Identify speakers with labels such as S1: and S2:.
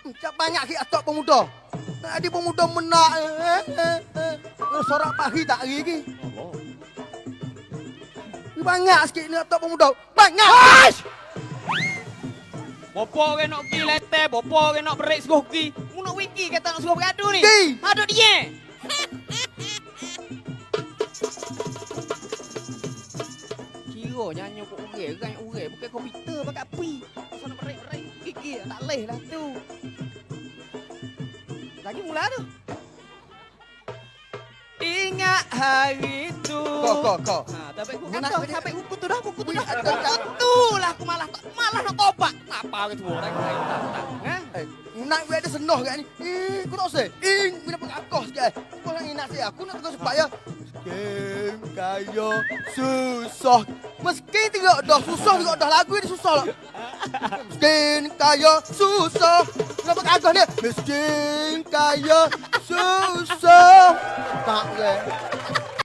S1: Cak banyak ki atok pemuda. Nak di pemuda menak. Sorak pahi tak hari ki. Banyak sikit ni atok pemuda. Banyak.
S2: Bopo ke nak pergi lete, bopo ke nak berik seguh ki. Mu nak wiki kata nak seguh bergaduh ni.
S1: Ki.
S2: Aduh dia. Kira nyanyi kok urai bukan komputer pakai api. Pasal nak berik gigi tak leh lah tu. Lagi mula tu. Ingat hari itu.
S1: Kau.
S2: Ha, tapi aku
S1: Nak-
S2: kata sampai buku tu dah. Tu lah aku malah nak tobat. Apa ke tu orang lain tak. Ha?
S1: Nak ada senah kat ni. Kau tak usah. Bila pengakoh sikit. Kau nak ingat saya. Aku nak tegur supaya. Miskin, kaya, susah. Miskin tengok dah. Susah tengok dah. Lagu ni susah lah. Miskin, kaya, susah. Kenapa pengakoh ni? Miskin, kaya, susah. Tak ke?